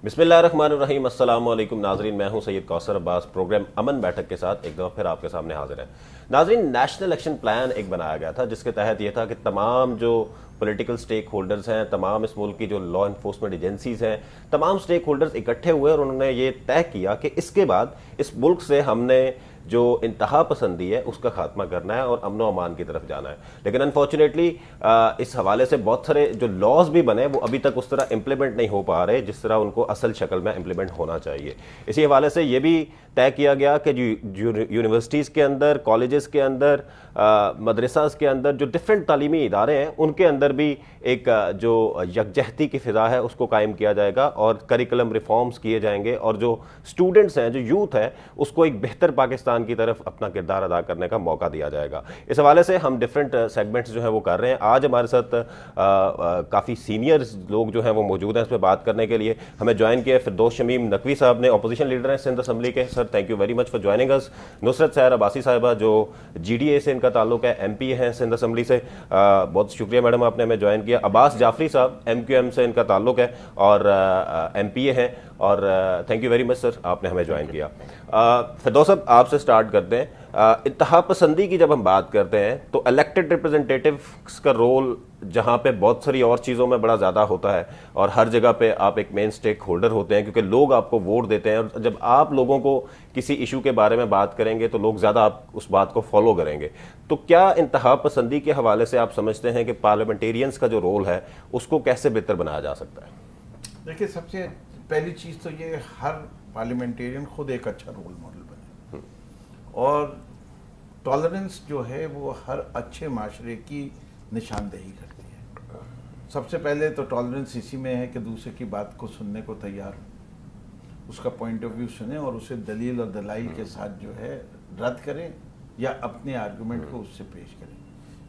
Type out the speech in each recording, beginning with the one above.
بسم اللہ الرحمن الرحیم۔ السلام علیکم ناظرین، میں ہوں سید کوثر عباس، پروگرام امن بیٹھک کے ساتھ ایک دفعہ پھر آپ کے سامنے حاضر ہیں۔ ناظرین، نیشنل ایکشن پلان ایک بنایا گیا تھا جس کے تحت یہ تھا کہ تمام جو پولیٹیکل سٹیک ہولڈرز ہیں، تمام اس ملک کی جو لا انفورسمنٹ ایجنسیز ہیں، تمام سٹیک ہولڈرز اکٹھے ہوئے اور انہوں نے یہ طے کیا کہ اس کے بعد اس ملک سے ہم نے جو انتہا پسندی ہے اس کا خاتمہ کرنا ہے اور امن و امان کی طرف جانا ہے۔ لیکن انفارچونیٹلی اس حوالے سے بہت سارے جو لاز بھی بنے وہ ابھی تک اس طرح امپلیمنٹ نہیں ہو پا رہے جس طرح ان کو اصل شکل میں امپلیمنٹ ہونا چاہیے۔ اسی حوالے سے یہ بھی طے کیا گیا کہ جو یونیورسٹیز کے اندر، کالجز کے اندر، مدرساز کے اندر جو ڈفرینٹ تعلیمی ادارے ہیں ان کے اندر بھی ایک جو یکجہتی کی فضا ہے اس کو قائم کیا جائے گا اور کریکولم ریفارمز کیے جائیں گے اور جو اسٹوڈنٹس ہیں، جو یوتھ ہے، اس کو ایک بہتر پاکستان کی طرف اپنا کردار ادا کرنے کا موقع دیا جائے گا۔ اس حوالے سے ہم ڈفرینٹ سیگمنٹس جو ہیں وہ کر رہے ہیں۔ آج ہمارے ساتھ کافی سینئر لوگ جو ہیں وہ موجود ہیں اس پہ بات کرنے کے لیے۔ ہمیں جوائن کیا ہے فردوس شمیم نقوی صاحب نے، اپوزیشن لیڈر ہیں سندھ اسمبلی کے۔ Sir thank you very much for joining اس۔ نصرت سحر عباسی صاحبہ جو جی ڈی اے سے ان کا تعلق ہے، ایم پی ہیں سندھ اسمبلی سے، بہت شکریہ میڈم آپ نے ہمیں جوائن کیا۔ عباس جعفری صاحب ایم کیو ایم سے ان کا تعلق ہے اور ایم پی اے ہیں، اور تھینک یو ویری مچ سر آپ نے ہمیں جوائن کیا۔ فردوس صاحب آپ سے سٹارٹ کرتے ہیں۔ انتہا پسندی کی جب ہم بات کرتے ہیں تو الیکٹڈ ریپرزنٹیٹیوز کا رول جہاں پہ بہت ساری اور چیزوں میں بڑا زیادہ ہوتا ہے اور ہر جگہ پہ آپ ایک مین سٹیک ہولڈر ہوتے ہیں کیونکہ لوگ آپ کو ووٹ دیتے ہیں، اور جب آپ لوگوں کو کسی ایشو کے بارے میں بات کریں گے تو لوگ زیادہ آپ اس بات کو فالو کریں گے۔ تو کیا انتہا پسندی کے حوالے سے آپ سمجھتے ہیں کہ پارلیمنٹیرینز کا جو رول ہے اس کو کیسے بہتر بنایا جا سکتا ہے؟ دیکھیے، سب سے پہلی چیز تو یہ ہر پارلیمنٹیرین خود ایک اچھا رول ماڈل بنے، اور ٹالرنس جو ہے وہ ہر اچھے معاشرے کی نشاندہی کرتی ہے۔ سب سے پہلے تو ٹالرنس اسی میں ہے کہ دوسرے کی بات کو سننے کو تیار ہو، اس کا پوائنٹ آف ویو سنیں اور اسے دلیل اور دلائل کے ساتھ جو ہے رد کریں یا اپنے آرگومنٹ کو اس سے پیش کریں۔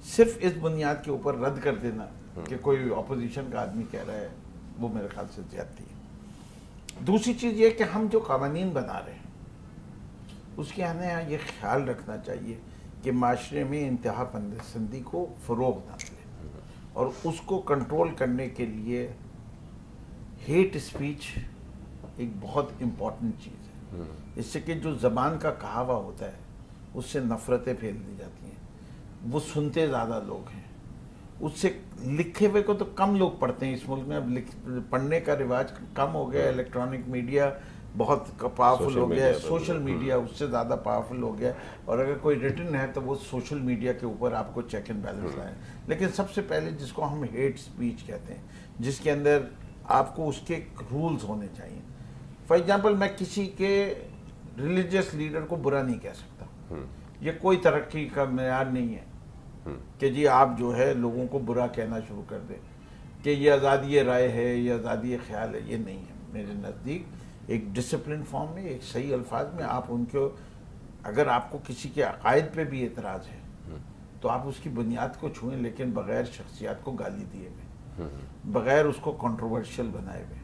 صرف اس بنیاد کے اوپر رد کر دینا کہ کوئی اپوزیشن کا آدمی کہہ رہا ہے، وہ میرے خیال سے زیادتی ہے۔ دوسری چیز یہ کہ ہم جو قوانین بنا رہے ہیں اس کے ہمیں یہ خیال رکھنا چاہیے کہ معاشرے میں انتہا پسندی کو فروغ نہ ملے، اور اس کو کنٹرول کرنے کے لیے ہیٹ اسپیچ ایک بہت امپورٹنٹ چیز ہے۔ اس سے کہ جو زبان کا کہاوا ہوتا ہے اس سے نفرتیں پھیل دی جاتی ہیں، وہ سنتے زیادہ لوگ ہیں، اس سے لکھے ہوئے کو تو کم لوگ پڑھتے ہیں اس ملک میں، اب پڑھنے کا رواج کم ہو گیا، الیکٹرانک میڈیا بہت پاورفل ہو گیا ہے، سوشل میڈیا اس سے زیادہ پاورفل ہو گیا ہے، اور اگر کوئی ریٹن ہے تو وہ سوشل میڈیا کے اوپر آپ کو چیک اینڈ بیلنس لائیں۔ لیکن سب سے پہلے جس کو ہم ہیٹ سپیچ کہتے ہیں، جس کے اندر آپ کو اس کے رولز ہونے چاہیے۔ فار ایگزامپل، میں کسی کے ریلیجیس لیڈر کو برا نہیں کہہ سکتا، یہ کوئی ترقی کا معیار نہیں ہے کہ جی آپ جو ہے لوگوں کو برا کہنا شروع کر دیں کہ یہ آزادی رائے ہے، یہ آزادی خیال ہے، یہ نہیں ہے۔ میرے نزدیک ایک ڈسپلن فارم میں، ایک صحیح الفاظ میں آپ ان کو، اگر آپ کو کسی کے عقائد پہ بھی اعتراض ہے تو آپ اس کی بنیاد کو چھوئیں، لیکن بغیر شخصیات کو گالی دیے ہوئے، بغیر اس کو کنٹروورشل بنائے ہوئے۔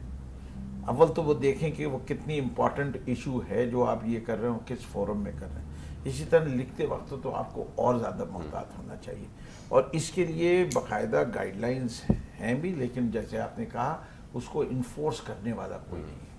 اول تو وہ دیکھیں کہ وہ کتنی امپورٹنٹ ایشو ہے جو آپ یہ کر رہے ہو، کس فورم میں کر رہے ہیں۔ اسی طرح لکھتے وقت تو آپ کو اور زیادہ محتاط ہونا چاہیے، اور اس کے لیے باقاعدہ گائیڈ لائنز ہیں بھی، لیکن جیسے آپ نے کہا اس کو انفورس کرنے والا کوئی نہیں ہے۔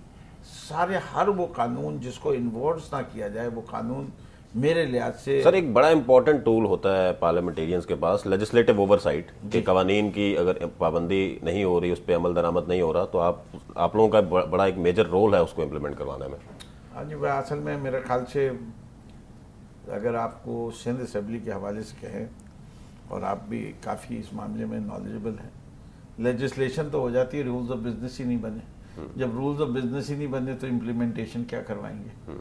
سارے ہر وہ قانون جس کو انفورس نہ کیا جائے، وہ قانون میرے لحاظ سے سر ایک بڑا امپورٹنٹ ٹول ہوتا ہے پارلیمنٹیرینز کے پاس، لیجسلیٹو اوور سائٹ، کہ قوانین کی اگر پابندی نہیں ہو رہی، اس پہ عمل درآمد نہیں ہو رہا تو آپ لوگوں کا بڑا ایک میجر رول ہے اس کو امپلیمنٹ کروانے میں۔ ہاں جی، وہ اصل میں میرے خیال سے اگر آپ کو سندھ اسمبلی کے حوالے سے کہیں، اور آپ بھی کافی اس معاملے میں نالجبل ہیں، لیجسلیشن تو ہو جاتی ہے، رولز آف بزنس ہی نہیں بنے۔ جب رولز آف بزنس ہی نہیں بنے تو امپلیمنٹیشن کیا کروائیں گے؟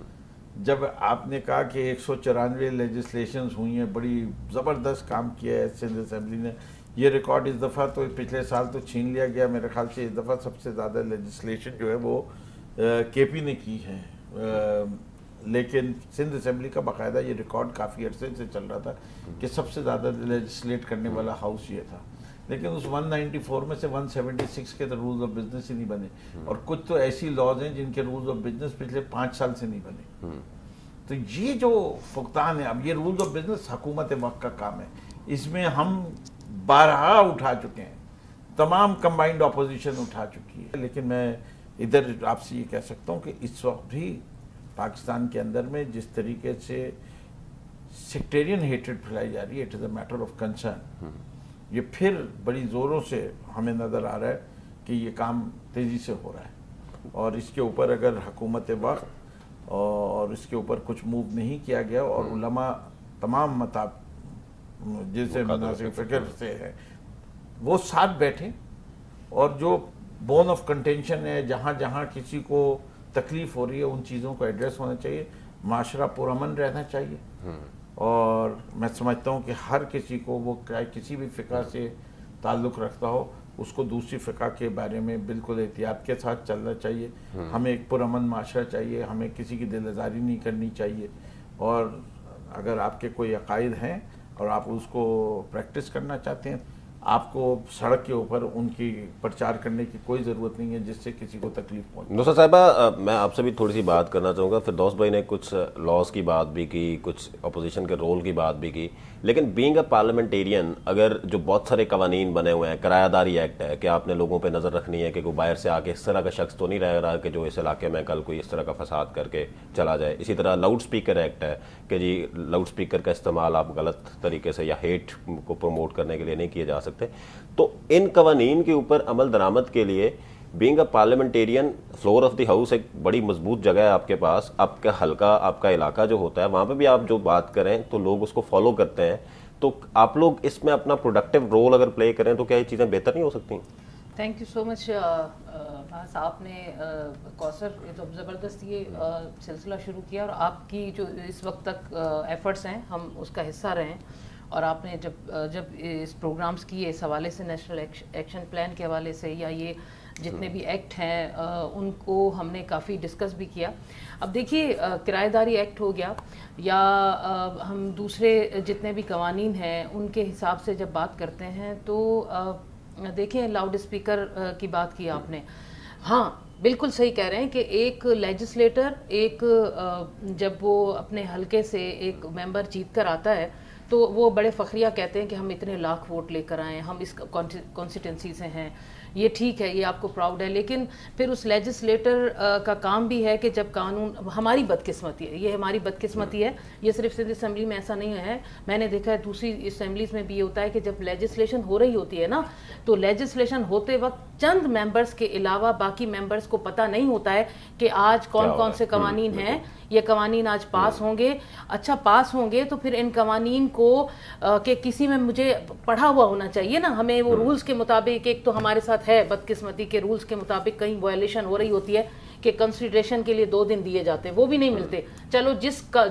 جب آپ نے کہا کہ 194 لیجسلیشنز ہوئی ہیں، بڑی زبردست کام کیا ہے سندھ اسمبلی نے، یہ ریکارڈ اس دفعہ تو پچھلے سال تو چھین لیا گیا، میرے خیال سے اس دفعہ سب سے زیادہ لیجسلیشن جو ہے وہ کے پی نے کی ہے، لیکن سندھ اسمبلی کا باقاعدہ یہ ریکارڈ کافی عرصے سے چل رہا تھا کہ سب سے زیادہ لیجسلیٹ کرنے والا ہاؤس یہ تھا، لیکن اس 194 میں سے 176 کے تو رولز آف بزنس ہی نہیں بنے، اور کچھ تو ایسی لاز ہیں جن کے رولز آف بزنس پچھلے 5 سال سے نہیں بنے۔ تو یہ جو فقدان ہے، اب یہ رولز آف بزنس حکومت وقت کا کام ہے، اس میں ہم بارہا اٹھا چکے ہیں، تمام کمبائنڈ اپوزیشن اٹھا چکی ہے، لیکن میں ادھر آپ سے یہ کہہ سکتا ہوں کہ اس وقت بھی پاکستان کے اندر میں جس طریقے سے سیکٹیرین ہیٹریڈ پھیلائی جا رہی ہے، it is a matter of concern. یہ پھر بڑی زوروں سے ہمیں نظر آ رہا ہے کہ یہ کام تیزی سے ہو رہا ہے، اور اس کے اوپر اگر حکومت وقت اور اس کے اوپر کچھ موو نہیں کیا گیا اور علماء تمام مطاب جیسے مناسب فکر سے ہے وہ ساتھ بیٹھے، اور جو بون آف کنٹینشن ہے جہاں جہاں کسی کو تکلیف ہو رہی ہے ان چیزوں کو ایڈریس ہونا چاہیے، معاشرہ پرامن رہنا چاہیے. اور میں سمجھتا ہوں کہ ہر کسی کو، وہ کسی بھی فقہ سے تعلق رکھتا ہو، اس کو دوسری فقہ کے بارے میں بالکل احتیاط کے ساتھ چلنا چاہیے. ہمیں ایک پرامن معاشرہ چاہیے، ہمیں کسی کی دل آزاری نہیں کرنی چاہیے. اور اگر آپ کے کوئی عقائد ہیں اور آپ اس کو پریکٹس کرنا چاہتے ہیں، آپ کو سڑک کے اوپر ان کی پرچار کرنے کی کوئی ضرورت نہیں ہے جس سے کسی کو تکلیف پہنچے. نصرت صاحبہ، میں آپ سے بھی تھوڑی سی بات کرنا چاہوں گا. فردوس بھائی نے کچھ لاز کی بات بھی کی، کچھ اپوزیشن کے رول کی بات بھی کی، لیکن بینگ اے پارلیمنٹیرین اگر جو بہت سارے قوانین بنے ہوئے ہیں، کرایہ داری ایکٹ ہے کہ آپ نے لوگوں پہ نظر رکھنی ہے کہ کوئی باہر سے آ کے اس طرح کا شخص تو نہیں رہ رہا کہ جو اس علاقے میں کل کوئی اس طرح کا فساد کر کے چلا جائے. اسی طرح لاؤڈ سپیکر ایکٹ ہے کہ جی لاؤڈ سپیکر کا استعمال آپ غلط طریقے سے یا ہیٹ کو پروموٹ کرنے کے لیے نہیں کیے جا سکتے. تو ان قوانین کے اوپر عمل درآمد کے لیے being a parliamentarian, floor of the house ایک بڑی مضبوط جگہ ہے آپ کے پاس. آپ کا حلقہ، آپ کا علاقہ جو ہوتا ہے وہاں پہ بھی آپ جو بات کریں تو لوگ اس کو فالو کرتے ہیں. تو آپ لوگ اس میں اپنا پروڈکٹیو رول اگر پلے کریں تو کیا یہ چیزیں بہتر نہیں ہو سکتی؟ تھینک یو سو مچ. بس آپ نے کوثر تو زبردست یہ سلسلہ شروع کیا، اور آپ کی جو اس وقت تک ایفرٹس ہیں ہم اس کا حصہ رہے ہیں. اور آپ نے جب اس پروگرامز کیے اس حوالے سے، نیشنل ایکشن پلان کے حوالے سے، یا یہ جتنے بھی ایکٹ ہیں ان کو ہم نے کافی ڈسکس بھی کیا. اب دیکھیے، کرایہ داری ایکٹ ہو گیا یا ہم دوسرے جتنے بھی قوانین ہیں ان کے حساب سے جب بات کرتے ہیں تو دیکھیں، لاؤڈ اسپیکر کی بات کی آپ نے. ہاں بالکل صحیح کہہ رہے ہیں کہ ایک لیجسلیٹر، ایک جب وہ اپنے حلقے سے ایک ممبر جیت کر آتا ہے تو وہ بڑے فخریہ کہتے ہیں کہ ہم اتنے لاکھ ووٹ لے کر آئے ہیں، ہم اس کانسٹیٹنسی سے ہیں. یہ ٹھیک ہے، یہ آپ کو پراؤڈ ہے، لیکن پھر اس لیجسلیٹر کا کام بھی ہے کہ جب قانون، ہماری بدقسمتی ہے، یہ ہماری بدقسمتی ہے، یہ صرف سندھ اسمبلی میں ایسا نہیں ہے، میں نے دیکھا ہے دوسری اسمبلیز میں بھی یہ ہوتا ہے کہ جب لیجسلیشن ہو رہی ہوتی ہے نا، تو لیجسلیشن ہوتے وقت چند ممبرز کے علاوہ باقی ممبرز کو پتہ نہیں ہوتا ہے کہ آج کون کون سے قوانین ہیں، یہ قوانین آج پاس ہوں گے. اچھا پاس ہوں گے تو پھر ان قوانین کو کہ کسی میں مجھے پڑھا ہوا ہونا چاہیے نا، ہمیں وہ رولز کے مطابق، ایک تو ہمارے ساتھ ہے بدقسمتی کے رولز کے مطابق کہیں وائلیشن ہو رہی ہوتی ہے کہ کنسیڈریشن کے لیے 2 دن دیے جاتے ہیں، وہ بھی نہیں ملتے. چلو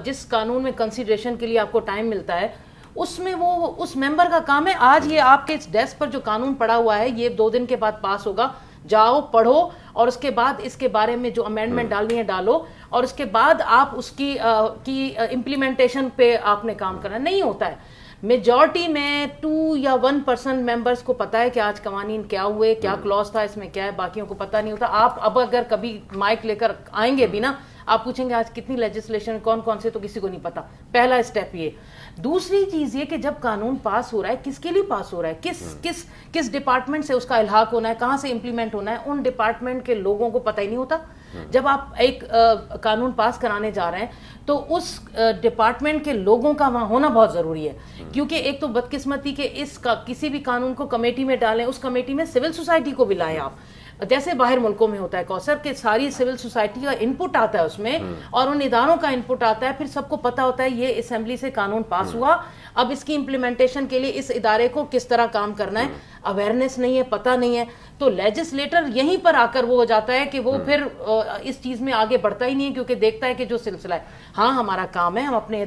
جس قانون میں کنسیڈریشن کے لیے آپ کو ٹائم ملتا ہے اس میں وہ اس ممبر کا کام ہے، آج یہ آپ کے ڈیسک پر جو قانون پڑا ہوا ہے یہ 2 دن کے بعد پاس ہوگا، جاؤ پڑھو اور اس کے بعد اس کے بارے میں جو امینڈمنٹ ڈالنی ہے ڈالو، اور اس کے بعد آپ اس کی امپلیمنٹیشن پہ آپ نے کام کرنا. نہیں ہوتا ہے. میجورٹی میں 2 یا 1% ممبرز کو پتا ہے کہ آج قوانین کیا ہوئے، کیا کلوز تھا اس میں، کیا ہے، باقیوں کو پتہ نہیں ہوتا. آپ اب اگر کبھی مائک لے کر آئیں گے بھی نا، آپ پوچھیں گے آج کتنی لیجسلیشن، کون کون سے، تو کسی کو نہیں پتا. پہلا اسٹیپ یہ. دوسری چیز یہ کہ جب قانون پاس ہو رہا ہے کس کے لیے پاس ہو رہا ہے، کس ڈپارٹمنٹ سے اس کا الحاق ہونا ہے، کہاں سے امپلیمنٹ ہونا ہے، ان ڈپارٹمنٹ کے لوگوں کو پتہ ہی نہیں ہوتا. جب آپ ایک قانون پاس کرانے جا رہے ہیں تو اس ڈپارٹمنٹ کے لوگوں کا وہاں ہونا بہت ضروری ہے، کیونکہ ایک تو بدقسمتی کہ اس کا کسی بھی قانون کو کمیٹی میں ڈالیں، اس کمیٹی میں سول سوسائٹی کو بھی لائیں آپ، جیسے باہر ملکوں میں ہوتا ہے کوثر کہ ساری سول سوسائٹی کا انپٹ آتا ہے اس میں، اور ان اداروں کا انپٹ آتا ہے، پھر سب کو پتا ہوتا ہے یہ اسمبلی سے قانون پاس ہوا، اب اس کی امپلیمنٹیشن کے لیے اس ادارے کو کس طرح کام کرنا ہے. اویئرنیس نہیں ہے، پتہ نہیں ہے، تو لیجسلیٹر یہیں پر آ کر وہ ہو جاتا ہے کہ وہ پھر اس چیز میں آگے بڑھتا ہی نہیں ہے، کیونکہ دیکھتا ہے کہ جو سلسلہ ہے، ہاں ہمارا کام ہے ہم اپنے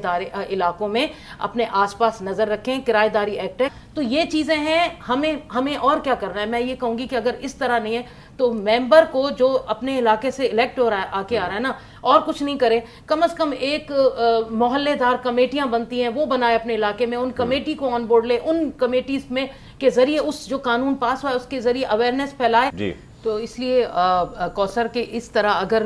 علاقوں میں اپنے آس پاس نظر رکھیں. کرایہ داری ایکٹ ہے، تو یہ چیزیں ہیں. ہمیں اور کیا کرنا ہے. میں یہ کہوں گی کہ اگر اس طرح نہیں ہے تو ممبر کو جو اپنے علاقے سے الیکٹ ہو رہا ہے، آ کے آ رہا ہے نا، اور کچھ نہیں کرے، کم از کم ایک محلے دار کمیٹیاں بنتی ہیں وہ بنائے اپنے علاقے میں، ان کمیٹی کو آن بورڈ لے، ان کمیٹیز میں کے ذریعے اس جو قانون پاس ہوا ہے اس کے ذریعے اویئرنیس پھیلائے. جی تو اس لیے کوثر کے اس طرح اگر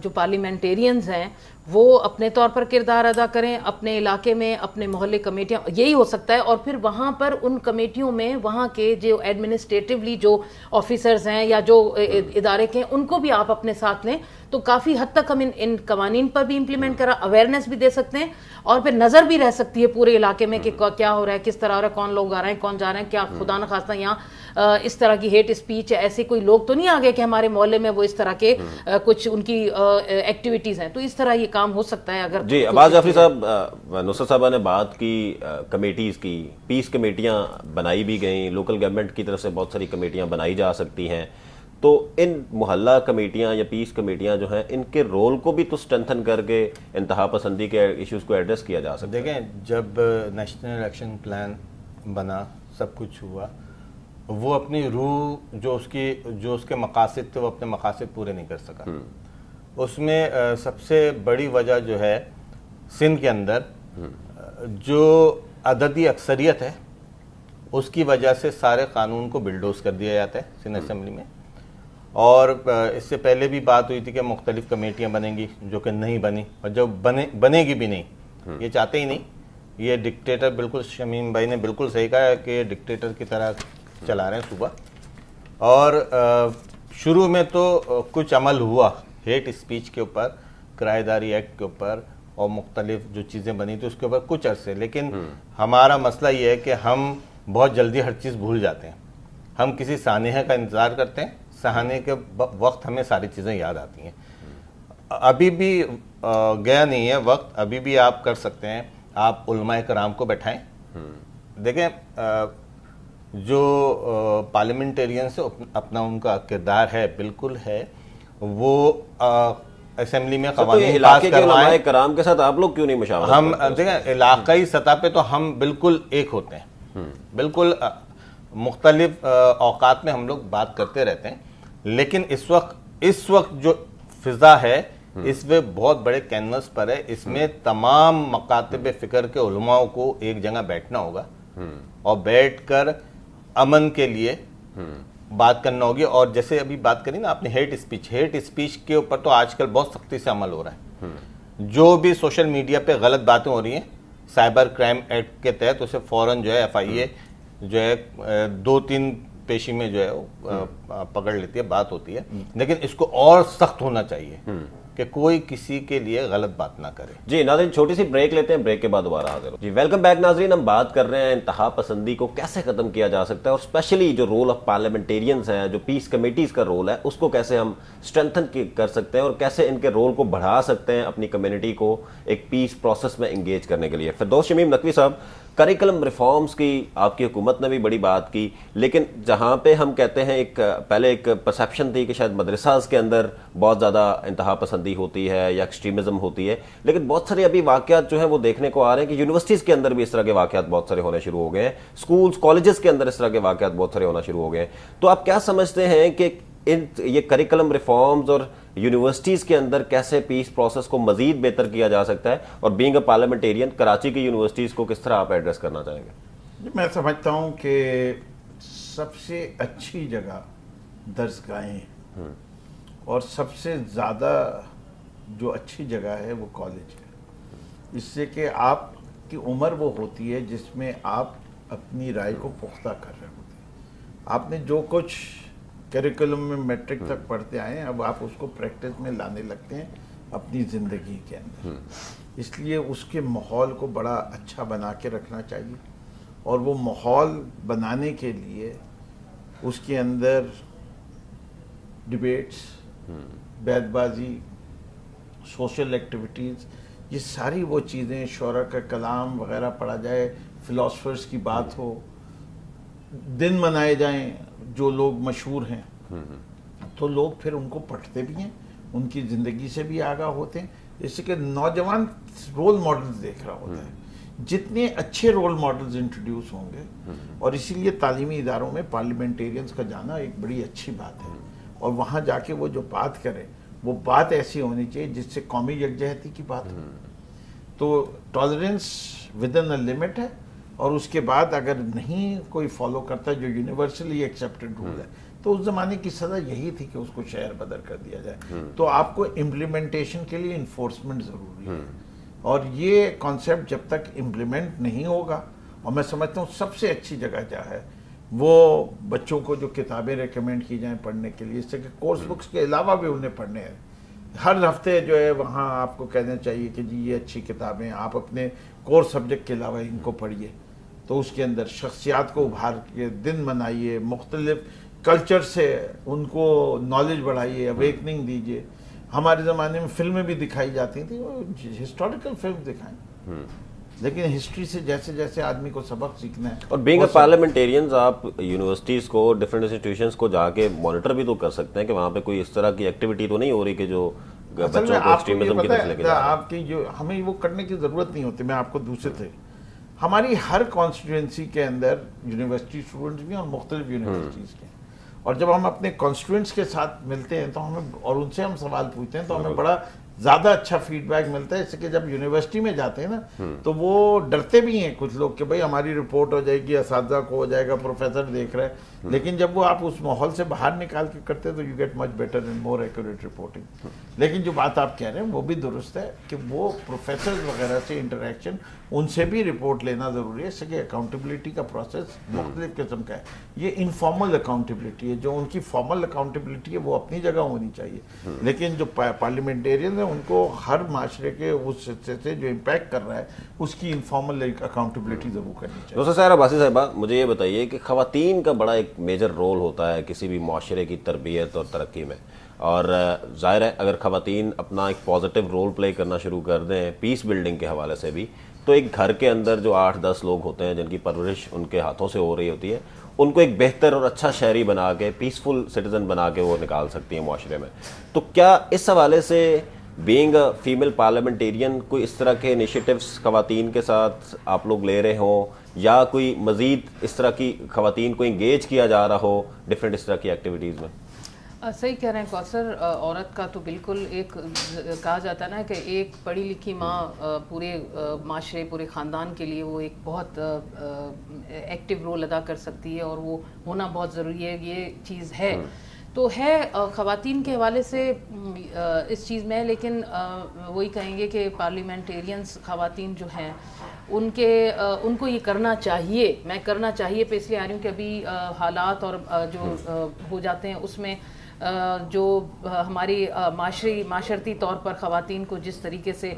جو پارلیمنٹیرینز ہیں وہ اپنے طور پر کردار ادا کریں اپنے علاقے میں, اپنے محلے کمیٹیاں, یہی ہو سکتا ہے. اور پھر وہاں پر ان کمیٹیوں میں وہاں کے جو ایڈمنسٹریٹولی جو آفیسرز ہیں یا جو ادارے کے ہیں ان کو بھی آپ اپنے ساتھ لیں, تو کافی حد تک ہم ان قوانین پر بھی امپلیمنٹ کرا, اویئرنیس بھی دے سکتے ہیں, اور پھر نظر بھی رہ سکتی ہے پورے علاقے میں کہ کیا ہو رہا ہے, کس طرح ہو رہا ہے, کون لوگ آ رہے ہیں, کون جا رہے ہیں, کیا خدا نخواستہ یہاں اس طرح کی ہیٹ اسپیچ ہے, ایسے کوئی لوگ تو نہیں آ گئے کہ ہمارے محلے میں وہ اس طرح کے کچھ ان کی ایکٹیویٹیز ہیں. تو اس طرح یہ کام ہو سکتا ہے اگر. جی عباس جعفری صاحب, نصرت صاحبہ نے بات کی کمیٹیز کی, پیس کمیٹیاں بنائی بھی گئیں, لوکل گورنمنٹ کی طرف سے بہت ساری کمیٹیاں بنائی جا سکتی ہیں, تو ان محلہ کمیٹیاں یا پیس کمیٹیاں جو ہیں ان کے رول کو بھی تو اسٹرینتھن کر کے انتہا پسندی کے ایشوز کو ایڈریس کیا جا سکتا ہے. دیکھیں, جب نیشنل الیکشن پلان بنا, سب کچھ ہوا, وہ اپنی روح جو اس کے مقاصد تھے وہ اپنے مقاصد پورے نہیں کر سکا. اس میں سب سے بڑی وجہ جو ہے سندھ کے اندر جو عددی اکثریت ہے اس کی وجہ سے سارے قانون کو بلڈوز کر دیا جاتا ہے سندھ اسمبلی میں. اور اس سے پہلے بھی بات ہوئی تھی کہ مختلف کمیٹیاں بنیں گی, جو کہ نہیں بنی, اور جب بنے گی بھی نہیں, یہ چاہتے ہی نہیں. یہ ڈکٹیٹر, بالکل شمیم بھائی نے بالکل صحیح کہا ہے کہ ڈکٹیٹر کی طرح چلا رہے ہیں صوبہ. اور شروع میں تو کچھ عمل ہوا ہیٹ اسپیچ کے اوپر, کرایہ داری ایکٹ کے اوپر, اور مختلف جو چیزیں بنی تھی اس کے اوپر کچھ عرصے. لیکن ہمارا مسئلہ یہ ہے کہ ہم بہت جلدی ہر چیز بھول جاتے ہیں. ہم کسی سانحہ کا انتظار کرتے ہیں, سہانے کے وقت ہمیں ساری چیزیں یاد آتی ہیں. ابھی بھی گیا نہیں ہے وقت, ابھی بھی آپ کر سکتے ہیں. آپ علماء کرام کو بیٹھائیں. دیکھیں, جو پارلیمنٹیرینز اپنا ان کا کردار ہے, بالکل ہے, وہ اسمبلی میں قوانین پاس کروائیں. علماء کرام کے ساتھ آپ لوگ کیوں نہیں مشاورت ہم دیکھیں, علاقائی سطح پہ تو ہم بالکل ایک ہوتے ہیں, بالکل مختلف اوقات میں ہم لوگ بات کرتے رہتے ہیں. لیکن اس وقت جو فضا ہے اس میں بہت بڑے کینوس پر ہے. اس میں تمام مکاتب فکر کے علماء کو ایک جگہ بیٹھنا ہوگا اور بیٹھ کر امن کے لیے بات کرنا ہوگی. اور جیسے ابھی بات کری نا آپ نے ہیٹ اسپیچ کے اوپر تو آج کل بہت سختی سے عمل ہو رہا ہے. جو بھی سوشل میڈیا پہ غلط باتیں ہو رہی ہیں, سائبر کرائم ایکٹ کے تحت اسے فوراً جو ہے FIA جو ہے 2-3 پیشی میں جو ہے وہ پکڑ لیتی ہے, بات ہوتی ہے. لیکن اس کو اور سخت ہونا چاہیے کہ کوئی کسی کے لیے غلط بات نہ کرے. جی ناظرین, چھوٹی سی بریک لیتے ہیں, بریک کے بعد دوبارہ حاضر ہوں. جی ویلکم بیک ناظرین. ہم بات کر رہے ہیں انتہا پسندی کو کیسے ختم کیا جا سکتا ہے, اور اسپیشلی جو رول آف پارلیمنٹیرینز ہیں, جو پیس کمیٹیز کا رول ہے, اس کو کیسے ہم اسٹرینتھن کر سکتے ہیں اور کیسے ان کے رول کو بڑھا سکتے ہیں اپنی کمیونٹی کو ایک پیس پروسیس میں انگیج کرنے کے لیے. فردوس شمیم نقوی صاحب, کریکلم ریفارمز کی آپ کی حکومت نے بھی بڑی بات کی, لیکن جہاں پہ ہم کہتے ہیں پہلے ایک پرسیپشن تھی کہ شاید مدرساز کے اندر بہت زیادہ انتہا پسندی ہوتی ہے یا ایکسٹریمزم ہوتی ہے, لیکن بہت سارے ابھی واقعات جو ہیں وہ دیکھنے کو آ رہے ہیں کہ یونیورسٹیز کے اندر بھی اس طرح کے واقعات بہت سارے ہونے شروع ہو گئے ہیں, اسکولز کالجز کے اندر اس طرح کے واقعات بہت سارے ہونا شروع ہو گئے ہیں. تو آپ کیا سمجھتے ہیں کہ یہ کریکلم ریفارمز اور یونیورسٹیز کے اندر کیسے پیس پروسیس کو مزید بہتر کیا جا سکتا ہے, اور بینگ اے پارلیمنٹیرین کراچی کی یونیورسٹیز کو کس طرح آپ ایڈریس کرنا چاہیں گے؟ میں سمجھتا ہوں کہ سب سے اچھی جگہ درسگاہیں ہیں, اور سب سے زیادہ جو اچھی جگہ ہے وہ کالج ہے. اس سے کہ آپ کی عمر وہ ہوتی ہے جس میں آپ اپنی رائے کو پختہ کر رہے ہوتے ہیں. آپ نے جو کچھ کریکولم میں میٹرک تک پڑھتے آئے ہیں, اب آپ اس کو پریکٹس میں لانے لگتے ہیں اپنی زندگی کے اندر. اس لیے اس کے ماحول کو بڑا اچھا بنا کے رکھنا چاہیے, اور وہ ماحول بنانے کے لیے اس کے اندر ڈبیٹس, بیت بازی, سوشل ایکٹیویٹیز, یہ ساری وہ چیزیں, شعراء کا کلام وغیرہ پڑھا جائے, فلاسفرز کی بات ہو, دن منائے جائیں جو لوگ مشہور ہیں, تو لوگ پھر ان کو پڑھتے بھی ہیں, ان کی زندگی سے بھی آگاہ ہوتے ہیں. اس سے کہ نوجوان رول ماڈلز دیکھ رہا ہوتا ہے. جتنے اچھے رول ماڈلز انٹروڈیوس ہوں گے, اور اسی لیے تعلیمی اداروں میں پارلیمنٹیرینز کا جانا ایک بڑی اچھی بات ہے, اور وہاں جا کے وہ جو بات کرے وہ بات ایسی ہونی چاہیے جس سے قومی یکجہتی کی بات ہو. تو tolerance with in a limit ہے, اور اس کے بعد اگر نہیں کوئی فالو کرتا جو یونیورسلی ایکسیپٹڈ رول ہے, تو اس زمانے کی سزا یہی تھی کہ اس کو شہر بدر کر دیا جائے. تو آپ کو امپلیمنٹیشن کے لیے انفورسمنٹ ضروری ہے, اور یہ کانسیپٹ جب تک امپلیمنٹ نہیں ہوگا, اور میں سمجھتا ہوں سب سے اچھی جگہ کیا ہے وہ بچوں کو جو کتابیں ریکمینڈ کی جائیں پڑھنے کے لیے, اس سے کہ کورس بکس کے علاوہ بھی انہیں پڑھنے ہیں. ہر ہفتے جو ہے وہاں آپ کو کہنا چاہیے کہ جی یہ اچھی کتابیں آپ اپنے کورس سبجیکٹ کے علاوہ ان کو پڑھیے. تو اس کے اندر شخصیات کو ابھار کے دن منائیے, مختلف کلچر سے ان کو نالج بڑھائیے, اویکننگ دیجیے. ہمارے زمانے میں فلمیں بھی دکھائی جاتی تھیں, وہ ہسٹوریکل فلم دکھائیں, لیکن ہسٹری سے جیسے جیسے آدمی کو سبق سیکھنا ہے. اور بینگ اے پارلیمنٹیرینز آپ یونیورسٹیز کو, ڈفرینٹ انسٹیٹیوشنز کو جا کے مانیٹر بھی تو کر سکتے ہیں کہ وہاں پہ کوئی اس طرح کی ایکٹیویٹی تو نہیں ہو رہی کہ جو بچوں کو ایکسٹریمزم کی طرف لے کے جا رہا ہے. آپ کی جو ہمیں وہ کرنے کی ضرورت نہیں ہوتی. میں آپ کو دوسرے تھے, ہماری ہر کانسٹیٹوئنسی کے اندر یونیورسٹی اسٹوڈنٹس بھی اور مختلف یونیورسٹیز کے, اور جب ہم اپنے کانسٹیٹوئنٹس کے ساتھ ملتے ہیں تو ہمیں, اور ان سے ہم سوال پوچھتے ہیں تو ہمیں بڑا زیادہ اچھا فیڈ بیک ملتا ہے. اس کہ جب یونیورسٹی میں جاتے ہیں نا تو وہ ڈرتے بھی ہیں کچھ لوگ کہ بھئی ہماری رپورٹ ہو جائے گی, اساتذہ کو ہو جائے گا, پروفیسر دیکھ رہے ہیں. لیکن جب وہ آپ اس ماحول سے باہر نکال کے کرتے تو you get much better and more accurate reporting. لیکن جو بات آپ کہہ رہے ہیں وہ بھی درست ہے کہ وہ پروفیسر وغیرہ سے انٹریکشن, ان سے بھی رپورٹ لینا ضروری ہے. اس سے کہ اکاؤنٹیبلٹی کا پروسیس مختلف قسم کا ہے. یہ انفارمل اکاؤنٹیبلٹی ہے, جو ان کی فارمل اکاؤنٹیبلٹی ہے وہ اپنی جگہ ہونی چاہیے. لیکن جو پارلیمنٹیرین ہیں ان کو ہر معاشرے کے اس حصے سے جو امپیکٹ کر رہا ہے اس کی انفارمل اکاؤنٹیبلٹی ضرور کرنی چاہیے. دوسرا صاحب عباسی صاحبہ, مجھے یہ بتائیے کہ خواتین کا بڑا ایک میجر رول ہوتا ہے کسی بھی معاشرے کی تربیت اور ترقی میں, اور ظاہر ہے اگر خواتین اپنا ایک پازیٹیو رول پلے کرنا شروع کر دیں پیس بلڈنگ کے حوالے سے بھی, تو ایک گھر کے اندر جو 8-10 لوگ ہوتے ہیں جن کی پرورش ان کے ہاتھوں سے ہو رہی ہوتی ہے, ان کو ایک بہتر اور اچھا شہری بنا کے, پیسفل سٹیزن بنا کے وہ نکال سکتی ہیں معاشرے میں. تو کیا اس حوالے سے بینگ اے فیمیل پارلیمنٹیرین کوئی اس طرح کے انیشیٹیوز خواتین کے ساتھ آپ لوگ لے رہے ہوں, یا کوئی مزید اس طرح کی خواتین کو انگیج کیا جا رہا ہو ڈفرینٹ اس طرح کی ایکٹیویٹیز میں؟ صحیح کہہ رہے ہیں کوثر, عورت کا تو بالکل ایک کہا جاتا ہے نا کہ ایک پڑھی لکھی ماں پورے معاشرے, پورے خاندان کے لیے وہ ایک بہت ایکٹیو رول ادا کر سکتی ہے, اور وہ ہونا بہت ضروری ہے. یہ چیز ہے تو ہے خواتین کے حوالے سے اس چیز میں, لیکن وہی کہیں گے کہ پارلیمنٹیرینز خواتین جو ہیں ان کو یہ کرنا چاہیے. میں کرنا چاہیے پہ اس لیے آ رہی ہوں کہ ابھی حالات اور جو ہو جاتے ہیں اس میں جو ہماری معاشرتی طور پر خواتین کو جس طریقے سے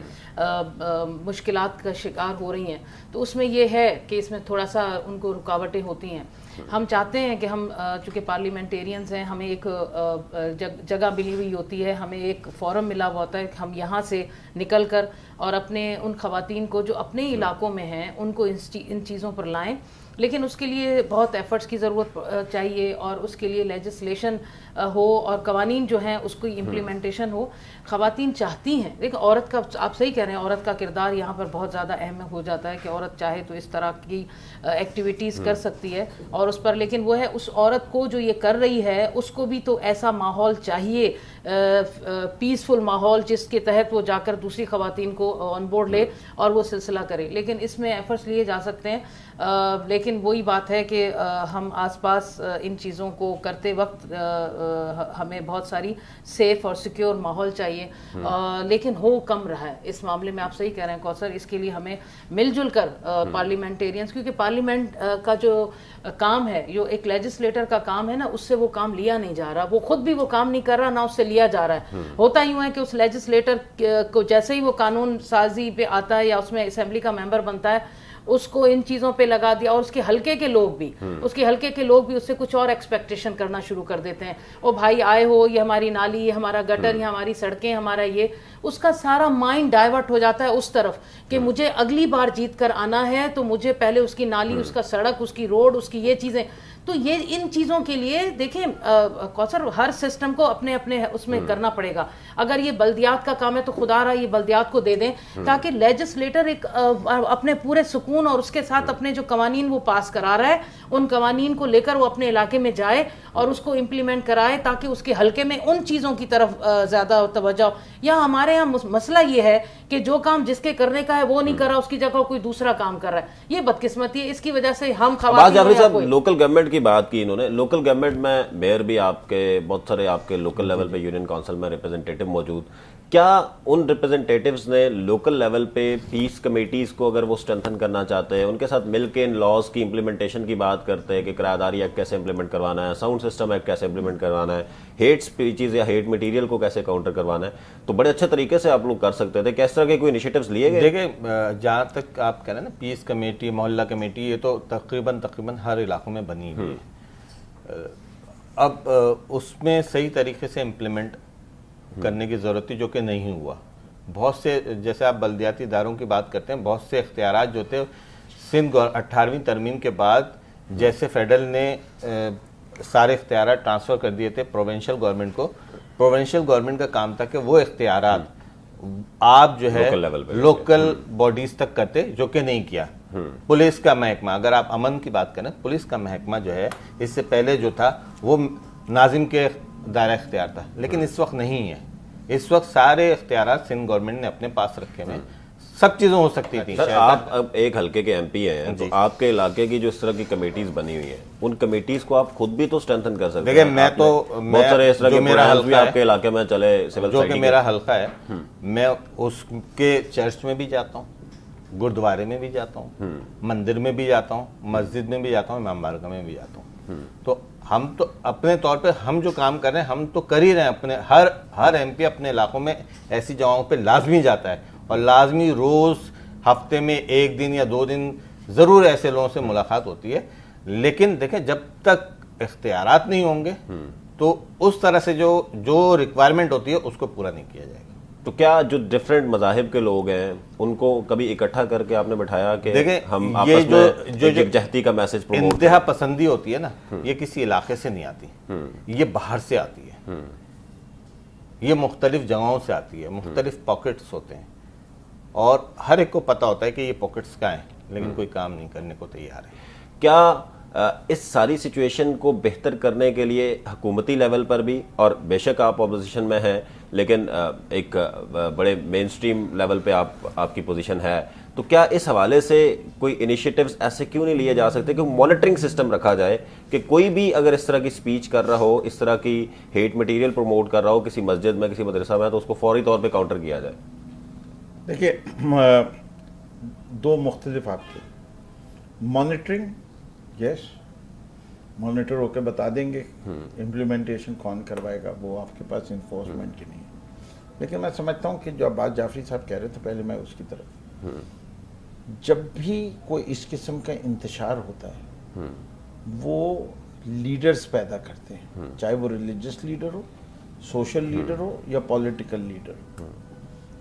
مشکلات کا شکار ہو رہی ہیں, تو اس میں یہ ہے کہ اس میں تھوڑا سا ان کو رکاوٹیں ہوتی ہیں. ہم چاہتے ہیں کہ ہم چونکہ پارلیمنٹیرینز ہیں, ہمیں ایک جگہ ملی ہوئی ہوتی ہے, ہمیں ایک فورم ملا ہوا ہوتا ہے کہ ہم یہاں سے نکل کر اور اپنے ان خواتین کو جو اپنے علاقوں میں ہیں ان کو ان چیزوں پر لائیں. لیکن اس کے لیے بہت ایفرٹس کی ضرورت چاہیے, اور اس کے لیے لیجسلیشن ہو اور قوانین جو ہیں اس کی امپلیمنٹیشن ہو. خواتین چاہتی ہیں, دیکھیں عورت کا, آپ صحیح کہہ رہے ہیں, عورت کا کردار یہاں پر بہت زیادہ اہم ہو جاتا ہے کہ عورت چاہے تو اس طرح کی ایکٹیویٹیز کر سکتی ہے اور اس پر, لیکن وہ ہے اس عورت کو جو یہ کر رہی ہے اس کو بھی تو ایسا ماحول چاہیے, پیسفل ماحول, جس کے تحت وہ جا کر دوسری خواتین کو آن بورڈ لے اور وہ سلسلہ کرے. لیکن اس میں ایفرٹس لیے جا سکتے ہیں, لیکن وہی بات ہے کہ ہم آس پاس ان چیزوں کو کرتے وقت ہمیں بہت ساری سیف اور سیکیور ماحول چاہیے, لیکن ہو کم رہا ہے اس معاملے میں. آپ صحیح کہہ رہے ہیں کوثر, اس کے لیے ہمیں مل جل کر پارلیمنٹیرینز, کیونکہ پارلیمنٹ کا جو کام ہے, جو ایک لیجسلیٹر کا کام ہے نا, اس سے وہ کام لیا نہیں جا رہا, وہ خود بھی وہ کام نہیں کر رہا, نہ اس سے لیا جا رہا ہے. ہوتا یوں ہے کہ اس لیجسلیٹر کو جیسے ہی وہ قانون سازی پہ آتا ہے یا اس میں اسمبلی کا ممبر بنتا ہے, اس کو ان چیزوں پہ لگا دیا, اور اس کے حلقے کے لوگ بھی اس سے کچھ اور ایکسپیکٹیشن کرنا شروع کر دیتے ہیں. او بھائی آئے ہو, یہ ہماری نالی, یہ ہمارا گٹر, یہ ہماری سڑکیں, ہمارا یہ, اس کا سارا مائنڈ ڈائیورٹ ہو جاتا ہے اس طرف کہ مجھے اگلی بار جیت کر آنا ہے تو مجھے پہلے اس کی نالی, اس کا سڑک, اس کی روڈ, اس کی یہ چیزیں. تو یہ ان چیزوں کے لیے دیکھیں کوثر, ہر سسٹم کو اپنے اپنے اس میں کرنا پڑے گا. اگر یہ بلدیات کا کام ہے تو خدا رہا یہ بلدیات کو دے دیں, تاکہ لیجسلیٹر ایک اپنے پورے سکون سکون اور اس کے ساتھ اپنے جو قوانین وہ پاس کرا رہا ہے ان قوانین کو لے کر وہ اپنے علاقے میں جائے اور اس کو امپلیمنٹ کرائے تاکہ اس کے حلقے میں ان چیزوں کی طرف زیادہ توجہ ہو. یا ہمارے یہاں مسئلہ یہ ہے کہ جو کام جس کے کرنے کا ہے وہ نہیں کر رہا, اس کی جگہ کوئی دوسرا کام کر رہا ہے. یہ بدقسمتی ہے, اس کی وجہ سے ہم عباس جعفری صاحب لوکل گورنمنٹ کی بات کی انہوں نے. لوکل گورنمنٹ میں میئر بھی آپ کے, بہت سارے آپ کے لوکل لیول پہ یونین کونسل میں ریپرزنٹیٹیو موجود. کیا ان ریپرزنٹیٹیوز نے لوکل لیول پہ پیس کمیٹیز کو اگر وہ اسٹرینتھن کرنا چاہتے ہیں, ان کے ساتھ مل کے ان لاز کی امپلیمنٹیشن کی بات کرتے ہیں کہ کرایہ داری ایکٹ کیسے امپلیمنٹ کروانا ہے, ساؤنڈ سسٹم ایکٹ کیسے امپلیمنٹ کروانا ہے, ہیٹ اسپیچز یا ہیٹ مٹیریل کو کیسے کاؤنٹر کروانا ہے, تو بڑے اچھے طریقے سے آپ لوگ کر سکتے تھے. کس طرح کے کوئی انیشیٹوز لیے گئے؟ دیکھیں جہاں تک آپ کہہ رہے ہیں نا پیس کمیٹی, محلہ کمیٹی, یہ تو تقریباً ہر علاقوں میں بنی ہوئی ہے. اب اس میں صحیح طریقے سے امپلیمنٹ کرنے کی ضرورت تھی جو کہ نہیں ہوا. بہت سے, جیسے آپ بلدیاتی اداروں کی بات کرتے ہیں, بہت سے اختیارات جو تھے سندھ 18ویں ترمیم کے بعد جیسے فیڈرل نے سارے اختیارات ٹرانسفر کر دیے تھے پروونشل گورنمنٹ کو, پروونشل گورنمنٹ کا کام تھا کہ وہ اختیارات آپ جو ہے لوکل باڈیز تک کرتے, جو کہ نہیں کیا. پولیس کا محکمہ, اگر آپ امن کی بات کریں, پولیس کا محکمہ جو ہے اس سے پہلے جو تھا وہ ناظم کے دائرہ اختیار تھا, لیکن اس وقت نہیں ہے. اس وقت سارے اختیارات سندھ گورنمنٹ نے اپنے پاس رکھے ہیں. سب چیزیں ہو سکتی تھیں. سر آپ اب ایک حلقے کے ایم پی ہیں, تو آپ کے علاقے کی جو اس طرح کی کمیٹیز بنی ہوئی ہیں, ان کمیٹیز کو آپ خود بھی تو اسٹرینتھن کر سکتے ہیں. دیکھیں میں تو بہت سارے اس طرح کے پروگرامز بھی آپ کے علاقے میں چلے, جو کہ میرا حلقہ ہے, میں اس کے چرچ میں بھی جاتا ہوں, گردوارے میں بھی جاتا ہوں, مندر میں بھی جاتا ہوں, مسجد میں بھی جاتا ہوں, امام بارگاہ میں بھی جاتا ہوں. تو ہم تو اپنے طور پہ ہم جو کام کر رہے ہیں ہم تو کر ہی رہے ہیں. اپنے ہر ایم پی اپنے علاقوں میں ایسی جگہوں پہ لازمی جاتا ہے, اور لازمی روز ہفتے میں 1 دن یا 2 دن ضرور ایسے لوگوں سے ملاقات ہوتی ہے. لیکن دیکھیں جب تک اختیارات نہیں ہوں گے تو اس طرح سے جو ریکوائرمنٹ ہوتی ہے اس کو پورا نہیں کیا جائے گا. تو کیا جو ڈفرینٹ مذاہب کے لوگ ہیں ان کو کبھی اکٹھا کر کے آپ نے بٹھایا کہ ہم آپس میں یکجہتی کا میسج پروموٹ کریں؟ انتہا پسندی ہوتی ہے نا, یہ کسی علاقے سے نہیں آتی, یہ باہر سے آتی ہے. یہ مختلف جگہوں سے آتی ہے, مختلف پاکٹس ہوتے ہیں, اور ہر ایک کو پتا ہوتا ہے کہ یہ پاکٹس کہاں ہیں, لیکن کوئی کام نہیں کرنے کو تیار ہے. کیا اس ساری سچویشن کو بہتر کرنے کے لیے حکومتی لیول پر بھی, اور بے شک آپ اپوزیشن میں ہیں لیکن ایک بڑے مین سٹریم لیول پہ آپ کی پوزیشن ہے, تو کیا اس حوالے سے کوئی انیشیٹوز ایسے کیوں نہیں لیے جا سکتے کہ مانیٹرنگ سسٹم رکھا جائے کہ کوئی بھی اگر اس طرح کی سپیچ کر رہا ہو, اس طرح کی ہیٹ مٹیریل پروموٹ کر رہا ہو کسی مسجد میں, کسی مدرسہ میں, تو اس کو فوری طور پہ کاؤنٹر کیا جائے؟ دیکھیے 2 مختلف آپ کے مانیٹرنگ, یس مانیٹر ہو کے بتا دیں گے, امپلیمنٹیشن کون کروائے گا وہ آپ کے پاس انفورسمنٹ کی نہیں ہے. لیکن میں سمجھتا ہوں کہ جو عباس جعفری صاحب کہہ رہے تھے پہلے, میں اس کی طرف, جب بھی کوئی اس قسم کا انتشار ہوتا ہے وہ لیڈرز پیدا کرتے ہیں, چاہے وہ ریلیجس لیڈر ہو, سوشل لیڈر ہو یا پولیٹیکل لیڈر.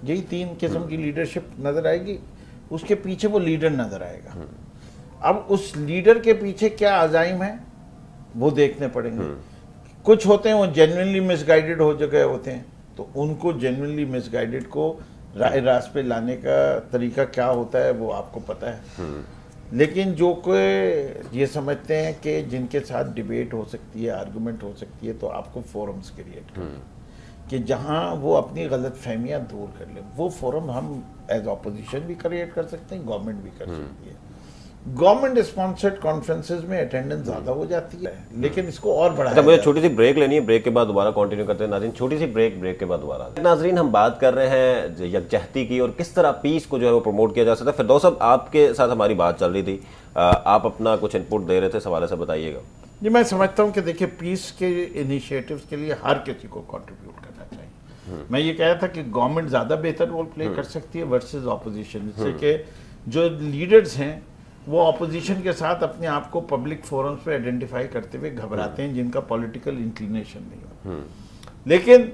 یہی 3 قسم کی لیڈرشپ نظر آئے گی, اس کے پیچھے وہ لیڈر نظر آئے گا. اب اس لیڈر کے پیچھے کیا عزائم ہیں وہ دیکھنے پڑیں گے. کچھ ہوتے ہیں وہ جینوئنلی مس گائیڈڈ ہو گئے ہوتے ہیں, تو ان کو جینوئنلی مس گائیڈڈ کو راہ راست پہ لانے کا طریقہ کیا ہوتا ہے وہ آپ کو پتہ ہے. لیکن جو کہ یہ سمجھتے ہیں کہ جن کے ساتھ ڈیبیٹ ہو سکتی ہے, آرگومنٹ ہو سکتی ہے, تو آپ کو فورمز کریٹ کریں کہ جہاں وہ اپنی غلط فہمیاں دور کر لیں. وہ فورم ہم ایز اپوزیشن بھی کریٹ کر سکتے ہیں, گورنمنٹ بھی کر سکتی ہے. گورنمنٹ اسپانسرڈ کانفرنسز میں اٹینڈنس زیادہ ہو جاتی ہے, لیکن اس کو اور بڑھایا. مجھے چھوٹی سی بریک لینی ہے, بریک کے بعد دوبارہ کنٹینیو کرتے ہیں. ناظرین چھوٹی سی بریک کے بعد دوبارہ. ناظرین ہم بات کر رہے ہیں یکجہتی کی اور کس طرح پیس کو جو ہے وہ پروموٹ کیا جا سکتا ہے. فردوس صاحب آپ کے ساتھ ہماری بات چل رہی تھی, آپ اپنا کچھ انپٹ دے رہے تھے, اس حوالے سے بتائیے گا. جی میں سمجھتا ہوں کہ دیکھیے پیس کے انیشیٹوز کے لیے ہر کسی کو کنٹریبیوٹ کرنا چاہیے. میں یہ کہہ رہا تھا کہ گورنمنٹ زیادہ بہتر رول پلے کر سکتی ہے ورسز اپوزیشن, جس سے کہ جو لیڈرز ہیں وہ اپوزیشن کے ساتھ اپنے آپ کو پبلک فورمز پہ آئیڈینٹیفائی کرتے ہوئے گھبراتے ہیں جن کا پولیٹیکل انکلینیشن نہیں ہو. لیکن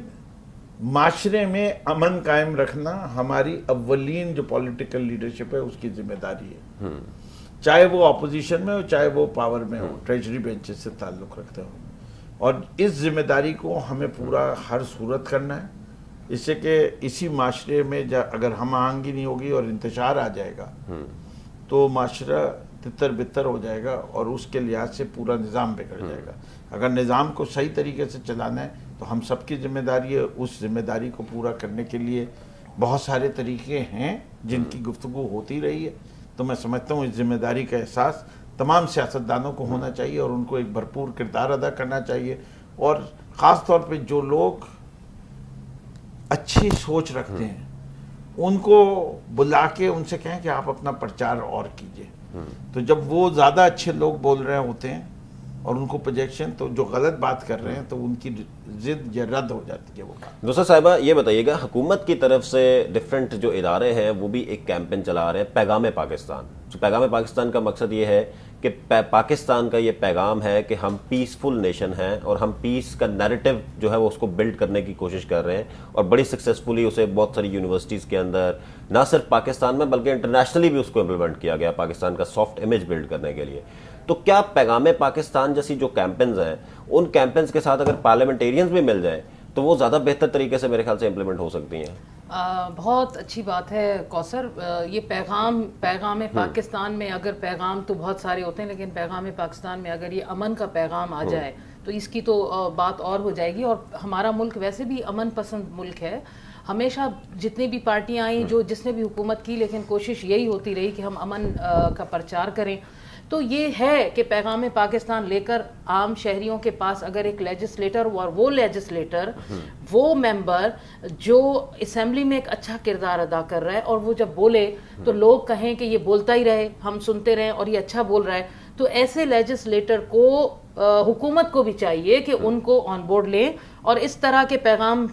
معاشرے میں امن قائم رکھنا ہماری اولین جو پولیٹیکل لیڈرشپ ہے اس کی ذمہ داری ہے, چاہے وہ اپوزیشن میں ہو چاہے وہ پاور میں ہو, ٹریجری بینچز سے تعلق رکھتے ہو. اور اس ذمہ داری کو ہمیں پورا ہر صورت کرنا ہے, اس سے کہ اسی معاشرے میں اگر ہم آہنگی نہیں ہوگی اور انتشار آ جائے گا تو معاشرہ تتر بتر ہو جائے گا اور اس کے لحاظ سے پورا نظام بگڑ جائے گا. اگر نظام کو صحیح طریقے سے چلانا ہے تو ہم سب کی ذمہ داری ہے. اس ذمہ داری کو پورا کرنے کے لیے بہت سارے طریقے ہیں جن کی گفتگو ہوتی رہی ہے. تو میں سمجھتا ہوں اس ذمہ داری کا احساس تمام سیاستدانوں کو ہونا چاہیے اور ان کو ایک بھرپور کردار ادا کرنا چاہیے. اور خاص طور پہ جو لوگ اچھی سوچ رکھتے ہیں ان کو بلا کے ان سے کہیں کہ آپ اپنا پرچار اور کیجئے. تو جب وہ زیادہ اچھے لوگ بول رہے ہوتے ہیں اور ان کو پروجیکشن تو جو غلط بات کر رہے ہیں تو ان کی ضد یا رد ہو جاتی ہے وہ بات. دوسرا صاحبہ یہ بتائیے گا، حکومت کی طرف سے ڈیفرنٹ جو ادارے ہیں وہ بھی ایک کیمپین چلا رہے ہیں پیغام پاکستان. پیغام پاکستان کا مقصد یہ ہے کہ پاکستان کا یہ پیغام ہے کہ ہم پیسفل نیشن ہیں اور ہم پیس کا نیریٹو جو ہے وہ اس کو بلڈ کرنے کی کوشش کر رہے ہیں اور بڑی سکسیسفلی اسے بہت ساری یونیورسٹیز کے اندر نہ صرف پاکستان میں بلکہ انٹرنیشنلی بھی اس کو امپلیمنٹ کیا گیا پاکستان کا سافٹ امیج بلڈ کرنے کے لیے. تو کیا پیغام پاکستان جیسی جو کیمپینز ہیں ان کیمپینز کے ساتھ اگر پارلیمنٹیرینز بھی مل جائیں تو وہ زیادہ بہتر طریقے سے میرے خیال سے امپلیمنٹ ہو سکتی ہیں؟ بہت اچھی بات ہے کوثر. یہ پیغام پاکستان میں اگر پیغام تو بہت سارے ہوتے ہیں لیکن پیغام پاکستان میں اگر یہ امن کا پیغام آ جائے تو اس کی تو بات اور ہو جائے گی. اور ہمارا ملک ویسے بھی امن پسند ملک ہے. ہمیشہ جتنی بھی پارٹیاں آئیں جس نے بھی حکومت کی لیکن کوشش یہی ہوتی رہی کہ ہم امن کا پرچار کریں. تو یہ ہے کہ پیغام پاکستان لے کر عام شہریوں کے پاس اگر ایک لیجسلیٹر اور وہ لیجسلیٹر وہ ممبر جو اسمبلی میں ایک اچھا کردار ادا کر رہا ہے اور وہ جب بولے تو لوگ کہیں کہ یہ بولتا ہی رہے ہم سنتے رہیں اور یہ اچھا بول رہا ہے، تو ایسے لیجسلیٹر کو حکومت کو بھی چاہیے کہ ان کو آن بورڈ لیں اور اس طرح کے پیغام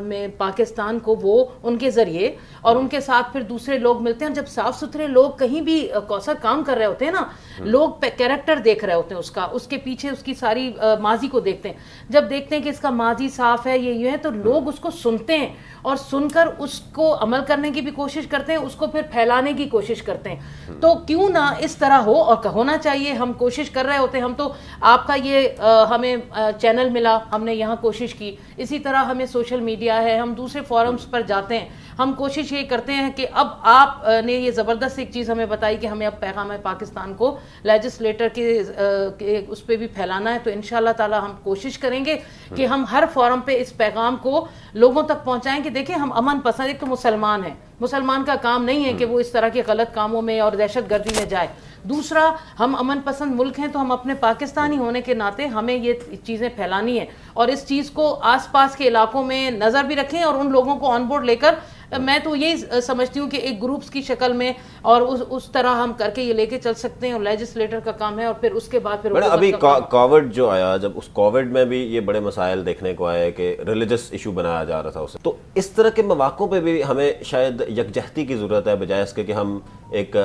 میں پاکستان کو وہ ان کے ذریعے اور ان کے ساتھ پھر دوسرے لوگ ملتے ہیں. جب صاف ستھرے لوگ کہیں بھی کوثر کام کر رہے ہوتے ہیں نا، لوگ کیریکٹر دیکھ رہے ہوتے ہیں اس کے پیچھے اس کی ساری ماضی کو دیکھتے ہیں. جب دیکھتے ہیں کہ اس کا ماضی صاف ہے یہ ہے تو لوگ اس کو سنتے ہیں اور سن کر اس کو عمل کرنے کی بھی کوشش کرتے ہیں، اس کو پھر پھیلانے کی کوشش کرتے ہیں. تو کیوں نہ اس طرح ہو اور ہونا چاہیے. ہم کوشش کر رہے ہوتے ہیں. ہم تو آپ کا یہ ہمیں چینل ملا، ہم نے یہاں کوشش کی. اسی طرح ہمیں سوشل میڈیا ہے، ہم دوسرے فورمز پر جاتے ہیں. ہم کوشش یہ کرتے ہیں کہ اب آپ نے یہ زبردست ایک چیز ہمیں بتائی کہ ہمیں اب پیغام پاکستان کو لیجسلیٹر کے اس پہ بھی پھیلانا ہے. تو انشاءاللہ تعالی ہم کوشش کریں گے کہ ہم ہر فورم پہ اس پیغام کو لوگوں تک پہنچائیں کہ دیکھیں ہم امن پسند. ایک تو مسلمان ہیں، مسلمان کا کام نہیں ہے کہ وہ اس طرح کے غلط کاموں میں اور دہشت گردی میں جائے. دوسرا، ہم امن پسند ملک ہیں تو ہم اپنے پاکستانی ہونے کے ناطے ہمیں یہ چیزیں پھیلانی ہیں اور اس چیز کو آس پاس کے علاقوں میں نظر بھی رکھیں اور ان لوگوں کو آن بورڈ لے کر میں تو یہی سمجھتی ہوں کہ ایک گروپس کی شکل میں اور اس طرح ہم کر کے یہ لے کے چل سکتے ہیں اور لیجسلیٹر کا کام ہے. اور پھر اس کے بعد پھر ابھی کووڈ جو آیا، جب اس کووڈ میں بھی یہ بڑے مسائل دیکھنے کو آئے کہ ریلیجس ایشو بنایا جا رہا تھا اسے. تو اس طرح کے مواقع پہ بھی ہمیں شاید یکجہتی کی ضرورت ہے بجائے اس کے کہ ہم ایک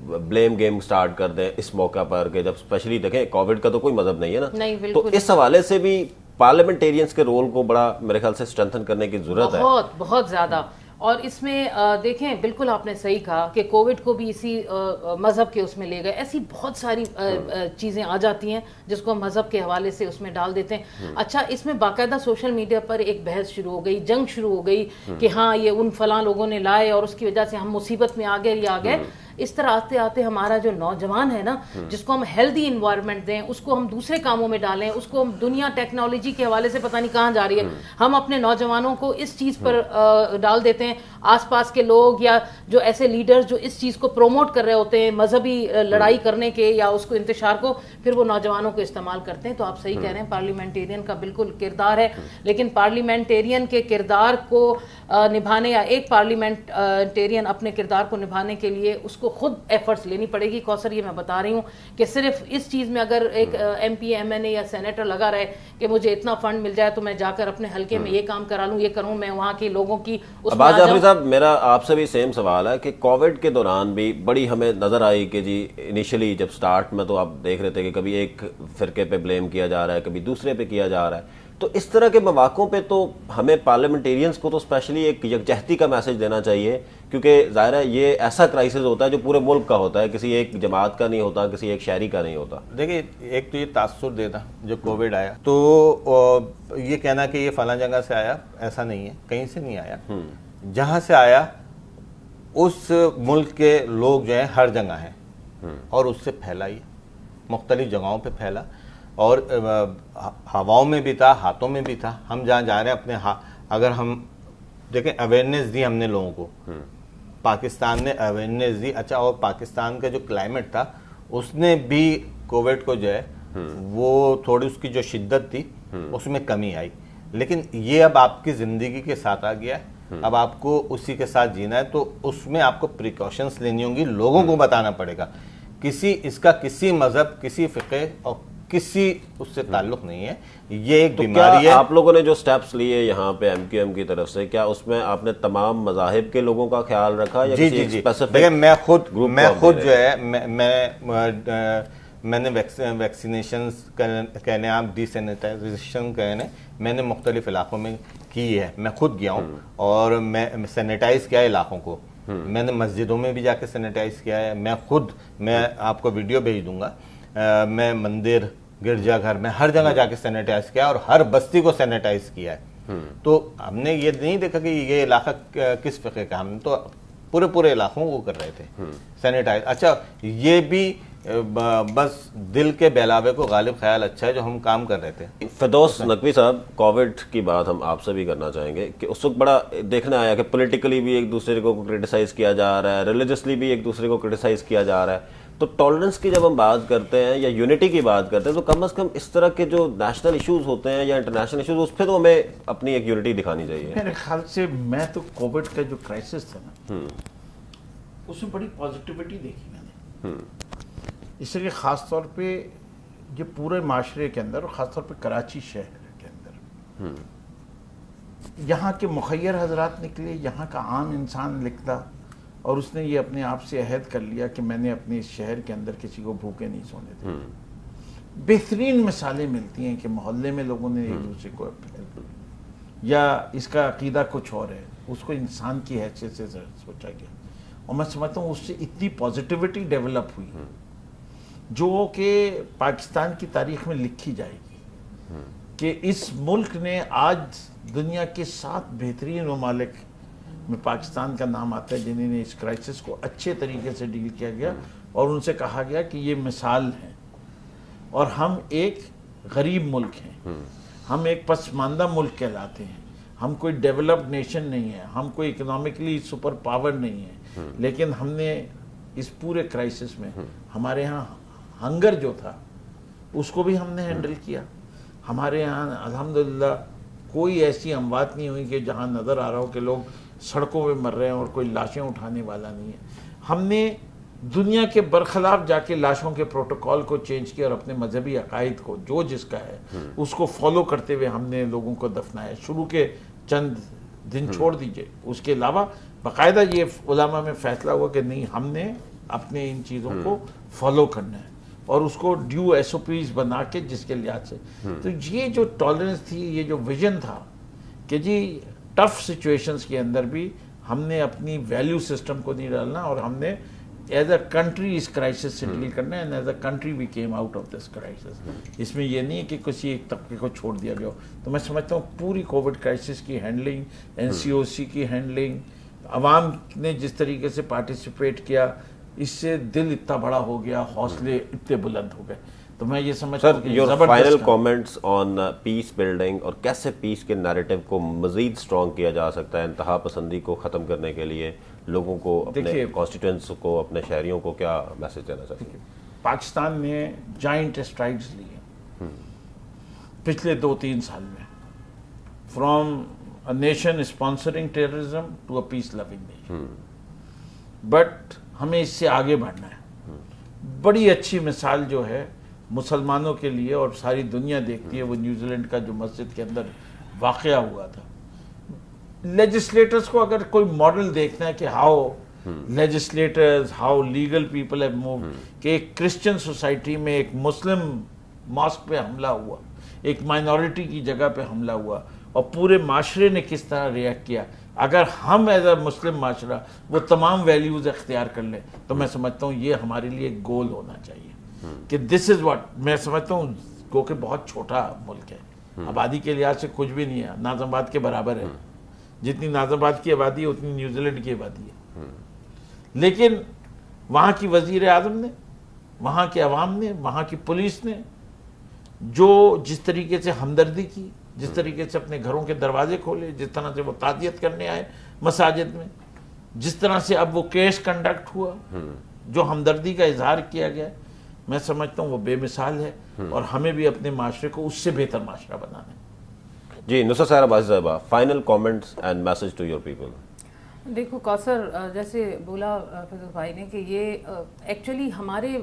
بلیم گیم سٹارٹ کر دیں اس موقع پر کہ جب اسپیشلی دیکھیں کووڈ کا تو کوئی مذہب نہیں ہے نا. تو اس حوالے سے بھی پارلیمنٹیرینز کے رول کو بڑا میرے خیال سے اسٹرینتھن کرنے کی ضرورت ہے. بہت زیادہ. اور اس میں دیکھیں بالکل آپ نے صحیح کہا کہ کووڈ کو بھی اسی مذہب کے اس میں لے گئے. ایسی بہت ساری چیزیں آ جاتی ہیں جس کو ہم مذہب کے حوالے سے اس میں ڈال دیتے ہیں. اچھا، اس میں باقاعدہ سوشل میڈیا پر ایک بحث شروع ہو گئی، جنگ شروع ہو گئی کہ ہاں یہ ان فلاں لوگوں نے لائے اور اس کی وجہ سے ہم مصیبت میں آ گئے. اس طرح آتے آتے ہمارا جو نوجوان ہے نا، جس کو ہم ہیلدی انوائرمنٹ دیں، اس کو ہم دوسرے کاموں میں ڈالیں، اس کو ہم دنیا ٹیکنالوجی کے حوالے سے پتہ نہیں کہاں جا رہی ہے، ہم اپنے نوجوانوں کو اس چیز پر ڈال دیتے ہیں. آس پاس کے لوگ یا جو ایسے لیڈرز جو اس چیز کو پروموٹ کر رہے ہوتے ہیں مذہبی لڑائی کرنے کے یا اس کو انتشار کو، پھر وہ نوجوانوں کو استعمال کرتے ہیں. تو آپ صحیح کہہ رہے ہیں، پارلیمنٹیرین کا بالکل کردار ہے، لیکن پارلیمنٹیرین کے کردار کو نبھانے یا ایک پارلیمنٹیرین اپنے کردار کو نبھانے کے لیے اس کو خود ایفرٹس لینی پڑے گی. کوثر، یہ میں بتا رہی ہوں کہ صرف اس چیز میں اگر ایک ایم پی ایم این اے یا سینیٹر لگا رہے کہ مجھے اتنا فنڈ مل جائے تو میں جا کر اپنے حلقے میں یہ کام کرا لوں، یہ کروں، میں وہاں کے لوگوں کی اس میں جعفری صاحب، میرا آپ سے بھی سیم سوال ہے کہ کووڈ کے دوران بھی بڑی ہمیں نظر آئی کہ جی انیشلی جب سٹارٹ میں تو آپ دیکھ رہے تھے کہ کبھی ایک فرقے پہ بلیم کیا جا رہا ہے، کبھی دوسرے پہ کیا جا رہا ہے. تو اس طرح کے مواقعوں پہ تو ہمیں پارلیمنٹیرینز کو تو اسپیشلی ایک یکجہتی کا میسج دینا چاہیے، کیونکہ ظاہر ہے یہ ایسا کرائسس ہوتا ہے جو پورے ملک کا ہوتا ہے، کسی ایک جماعت کا نہیں ہوتا، کسی ایک شہری کا نہیں ہوتا. دیکھیے، ایک تو یہ تاثر دینا جو کووڈ آیا تو یہ کہنا کہ یہ فلاں جگہ سے آیا، ایسا نہیں ہے، کہیں سے نہیں آیا. جہاں سے آیا اس ملک کے لوگ جو ہیں ہر جگہ ہیں، اور اس سے پھیلا یہ مختلف جگہوں پہ پھیلا، اور ہواؤں میں بھی تھا، ہاتھوں میں بھی تھا. ہم جہاں جا رہے ہیں اپنے اگر ہم دیکھیں اویئرنیس دی ہم نے لوگوں کو، پاکستان نے اویئرنیس دی. اچھا، اور پاکستان کا جو کلائمیٹ تھا اس نے بھی کووڈ کو جو ہے وہ تھوڑی اس کی جو شدت تھی اس میں کمی آئی. لیکن یہ اب آپ کی زندگی کے ساتھ آ گیا ہے، اب آپ کو اسی کے ساتھ جینا ہے، تو اس میں آپ کو پریکاشنز لینی ہوں گی، لوگوں کو بتانا پڑے گا. اس کا کسی مذہب، کسی فقہ اور کسی اس سے تعلق نہیں ہے. یہ ایک بیماری ہے. آپ لوگوں نے جو سٹیپس لیے یہاں پہ ایم کیو ایم کی طرف سے، کیا اس میں آپ نے تمام مذاہب کے لوگوں کا خیال رکھا یا کسی اسپیسیفک؟ دیکھیں میں خود جو ہے میں نے ویکسینیشنز کہنے، آپ ڈی سینیٹائزیشن کہنے، میں نے مختلف علاقوں میں کی ہے. میں خود گیا ہوں اور میں سینیٹائز کیا ہے علاقوں کو. میں نے مسجدوں میں بھی جا کے سینیٹائز کیا ہے. میں آپ کو ویڈیو بھیج دوں گا. میں مندر، گرجا گھر میں ہر جگہ جا کے سینیٹائز کیا اور ہر بستی کو سینیٹائز کیا ہے. تو ہم نے یہ نہیں دیکھا کہ یہ علاقہ کس فقہ کا، ہم تو پورے علاقوں کو کر رہے تھے سینیٹائز. اچھا، یہ بھی بس دل کے بہلاوے کو غالب خیال اچھا ہے جو ہم کام کر رہے تھے. فردوس نقوی صاحب، کووڈ کی بات ہم آپ سے بھی کرنا چاہیں گے کہ اس وقت بڑا دیکھنے آیا کہ پولیٹیکلی بھی ایک دوسرے کو کرٹیسائز کیا جا رہا ہے، ریلیجسلی بھی ایک دوسرے کو کرٹیسائز کیا جا رہا ہے. تو ٹالرنس کی جب ہم بات کرتے ہیں یا یونٹی کی بات کرتے ہیں تو کم از کم اس طرح کے جو نیشنل ایشوز ہوتے ہیں یا انٹرنیشنل ایشوز، اس پہ تو ہمیں اپنی ایک یونٹی دکھانی چاہیے. میرے خیال سے میں تو کووڈ کا جو کرائسس تھا نا، اس میں بڑی پازیٹیوٹی دیکھی میں نے. اس لیے خاص طور پہ یہ پورے معاشرے کے اندر اور خاص طور پہ کراچی شہر کے اندر یہاں کے مخیر حضرات نکلے، یہاں کا عام انسان نکلا اور اس نے یہ اپنے آپ سے عہد کر لیا کہ میں نے اپنے اس شہر کے اندر کسی کو بھوکے نہیں سونے دے. بہترین مثالیں ملتی ہیں کہ محلے میں لوگوں نے ایک دوسرے کو یا اس کا عقیدہ کچھ اور ہے، اس کو انسان کی حیثیت سے سوچا گیا. اور میں سمجھتا ہوں اس سے اتنی پازیٹیوٹی ڈیولپ ہوئی جو کہ پاکستان کی تاریخ میں لکھی جائے گی کہ اس ملک نے آج دنیا کے 7 بہترین ممالک میں پاکستان کا نام آتا ہے جنہوں نے اس کرائسس کو اچھے طریقے سے ڈیل کیا گیا اور ان سے کہا گیا کہ یہ مثال ہیں. اور ہم ایک غریب ملک ہیں، ہم ایک پسماندہ ملک کہلاتے ہیں، ہم کوئی ڈیولپڈ نیشن نہیں ہے، ہم کوئی اکنامکلی سپر پاور نہیں ہے، لیکن ہم نے اس پورے کرائسس میں ہمارے ہاں ہنگر جو تھا اس کو بھی ہم نے ہینڈل کیا. ہمارے ہاں الحمدللہ کوئی ایسی اموات نہیں ہوئی کہ جہاں نظر آ رہا ہو کہ لوگ سڑکوں پہ مر رہے ہیں اور کوئی لاشیں اٹھانے والا نہیں ہے. ہم نے دنیا کے برخلاف جا کے لاشوں کے پروٹوکول کو چینج کیا اور اپنے مذہبی عقائد کو جو جس کا ہے اس کو فالو کرتے ہوئے ہم نے لوگوں کو دفنایا. شروع کے چند دن چھوڑ دیجئے، اس کے علاوہ باقاعدہ یہ علماء میں فیصلہ ہوا کہ نہیں، ہم نے اپنے ان چیزوں کو فالو کرنا ہے اور اس کو ڈیو ایس او پیز بنا کے جس کے لحاظ سے. تو یہ جو ٹالرنس تھی، یہ جو ویژن تھا کہ جی ٹف سچویشنز کے اندر بھی ہم نے اپنی ویلیو سسٹم کو نہیں ڈالنا اور ہم نے ایز اے کنٹری اس کرائسس سے ڈیل کرنا ہے. And as a country we came out of this crisis. اس میں یہ نہیں ہے کہ کسی ایک طبقے کو چھوڑ دیا گیا ہو. تو میں سمجھتا ہوں پوری کووڈ کرائسس کی ہینڈلنگ، این سی او سی کی ہینڈلنگ، عوام نے جس طریقے سے پارٹیسپیٹ کیا، اس سے دل اتنا بڑا ہو گیا، حوصلے اتنے بلند ہو گئے. تو میں یہ سمجھتا ہوں کہ your final comments on peace building اور کیسے پیس کے نیریٹو کو مزید اسٹرانگ کیا جا سکتا ہے، انتہا پسندی کو ختم کرنے کے لیے لوگوں کو، اپنے کانسٹیٹوئنٹس کو، اپنے شہریوں کو کیا میسج دینا چاہتے ہیں؟ پاکستان نے جائنٹ اسٹرائڈز لیے پچھلے 2-3 سال میں، from a nation sponsoring terrorism to a peace loving nation. But ہمیں اس سے آگے بڑھنا ہے. بڑی اچھی مثال جو ہے مسلمانوں کے لیے اور ساری دنیا دیکھتی ہے وہ نیوزی لینڈ کا جو مسجد کے اندر واقعہ ہوا تھا. لیجسلیٹرز کو اگر کوئی ماڈل دیکھنا ہے کہ how legislators, how legal people have moved, کہ ایک کرسچن سوسائٹی میں ایک مسلم ماسک پہ حملہ ہوا، ایک مائنورٹی کی جگہ پہ حملہ ہوا اور پورے معاشرے نے کس طرح ریئیکٹ کیا. اگر ہم ایز اے مسلم معاشرہ وہ تمام ویلیوز اختیار کر لیں تو میں سمجھتا ہوں یہ ہمارے لیے ایک گول ہونا چاہیے کہ دس از واٹ. میں سمجھتا ہوں کیونکہ بہت چھوٹا ملک ہے، آبادی کے لحاظ سے کچھ بھی نہیں ہے، ناظم آباد کے برابر ہے. جتنی ناظم آباد کی آبادی ہے اتنی نیوزی لینڈ کی آبادی ہے. لیکن وہاں کی وزیر اعظم نے وہاں کے عوام نے، وہاں کی پولیس نے جو جس طریقے سے ہمدردی کی، جس طریقے سے اپنے گھروں کے دروازے کھولے، جس طرح سے وہ تعزیت کرنے آئے مساجد میں، جس طرح سے اب وہ کیس کنڈکٹ ہوا، جو ہمدردی کا اظہار کیا گیا، میں سمجھتا ہوں وہ بے مثال ہے، اور ہمیں بھی اپنے معاشرے کو اس سے بہتر معاشرہ بنانا ہے۔ جی نصرت سائرہ عباسی صاحبہ، final comments and message to your people. دیکھو کوثر، جیسے بولا فیض بھائی نے کہ یہ ایکچولی ہمارے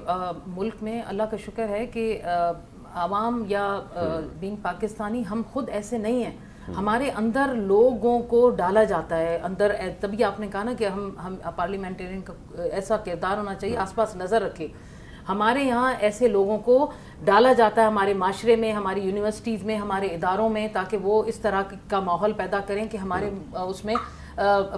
ملک میں اللہ کا شکر ہے کہ عوام یا بینگ پاکستانی ہم خود ایسے نہیں ہیں، ہمارے اندر لوگوں کو ڈالا جاتا ہے اندر، تبھی آپ نے کہا نا کہ ہم پارلیمنٹرین کا ایسا کردار ہونا چاہیے، آس پاس نظر رکھے۔ ہمارے یہاں ایسے لوگوں کو ڈالا جاتا ہے ہمارے معاشرے میں، ہماری یونیورسٹیز میں، ہمارے اداروں میں، تاکہ وہ اس طرح کا ماحول پیدا کریں کہ ہمارے اس میں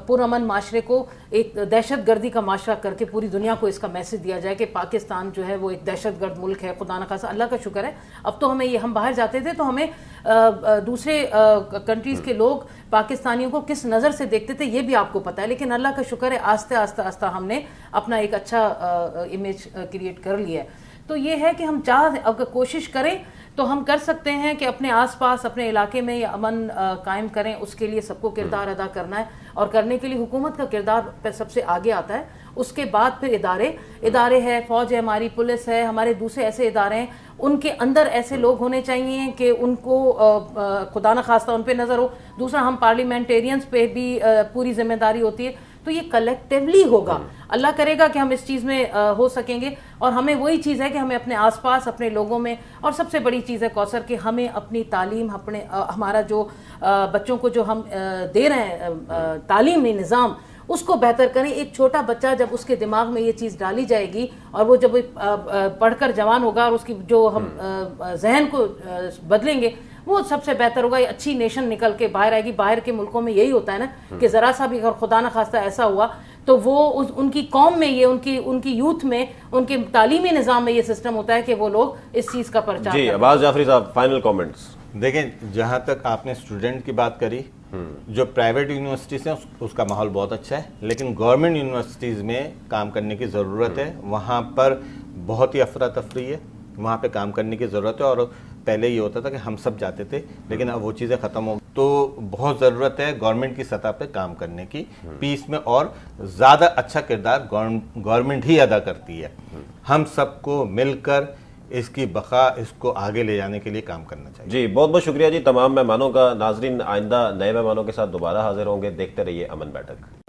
پرامن معاشرے کو ایک دہشت گردی کا معاشرہ کر کے پوری دنیا کو اس کا میسج دیا جائے کہ پاکستان جو ہے وہ ایک دہشت گرد ملک ہے۔ خدا نخواستہ، اللہ کا شکر ہے اب تو ہمیں ہم باہر جاتے تھے تو ہمیں دوسرے کنٹریز کے لوگ پاکستانیوں کو کس نظر سے دیکھتے تھے یہ بھی آپ کو پتہ ہے، لیکن اللہ کا شکر ہے آہستہ آہستہ ہم نے اپنا ایک اچھا امیج کریٹ کر لیا ہے۔ تو یہ ہے کہ ہم اگر کوشش کریں تو ہم کر سکتے ہیں کہ اپنے آس پاس اپنے علاقے میں یہ امن قائم کریں، اس کے لیے سب کو کردار ادا کرنا ہے، اور کرنے کے لیے حکومت کا کردار سب سے آگے آتا ہے۔ اس کے بعد پھر ادارے ہے، فوج ہے، ہماری پولیس ہے، ہمارے دوسرے ایسے ادارے ہیں، ان کے اندر ایسے لوگ ہونے چاہیے کہ ان کو خدا نخواستہ ان پہ نظر ہو۔ دوسرا، ہم پارلیمنٹیرینز پہ بھی پوری ذمہ داری ہوتی ہے، تو یہ کلیکٹیولی ہوگا، اللہ کرے گا کہ ہم اس چیز میں ہو سکیں گے۔ اور ہمیں وہی چیز ہے کہ ہمیں اپنے آس پاس اپنے لوگوں میں، اور سب سے بڑی چیز ہے کوثر کہ ہمیں اپنی تعلیم، ہمارا جو بچوں کو جو ہم دے رہے ہیں تعلیمی نظام، اس کو بہتر کریں۔ ایک چھوٹا بچہ جب اس کے دماغ میں یہ چیز ڈالی جائے گی اور وہ جب پڑھ کر جوان ہوگا اور اس کی جو ہم ذہن کو بدلیں گے، وہ سب سے بہتر ہوگا۔ یہ اچھی نیشن نکل کے باہر آئے گی۔ باہر کے ملکوں میں یہی ہوتا ہے نا کہ ذرا سا بھی اگر خدا نخواستہ ایسا ہوا تو وہ ان کی قوم میں، یہ ان کی یوتھ میں، ان کے تعلیمی نظام میں یہ سسٹم ہوتا ہے کہ وہ لوگ اس چیز کا پرچار جی عباس جعفری صاحب، فائنل کامنٹس۔ دیکھیں، جہاں تک آپ نے اسٹوڈنٹ کی بات کری، جو پرائیویٹ یونیورسٹیز ہیں اس کا ماحول بہت اچھا ہے، لیکن گورنمنٹ یونیورسٹیز میں کام کرنے کی ضرورت ہے۔ وہاں پر بہت ہی افراتفری ہے، وہاں پہ کام کرنے کی ضرورت ہے، اور پہلے یہ ہوتا تھا کہ ہم سب جاتے تھے، لیکن اب وہ چیزیں ختم ہو، تو بہت ضرورت ہے گورنمنٹ کی سطح پہ کام کرنے کی پیس میں، اور زیادہ اچھا کردار گورنمنٹ ہی ادا کرتی ہے۔ ہم سب کو مل کر اس کی بقا، اس کو آگے لے جانے کے لیے کام کرنا چاہیے۔ جی بہت بہت شکریہ جی تمام مہمانوں کا۔ ناظرین، آئندہ نئے مہمانوں کے ساتھ دوبارہ حاضر ہوں گے، دیکھتے رہیے امن بیٹھک۔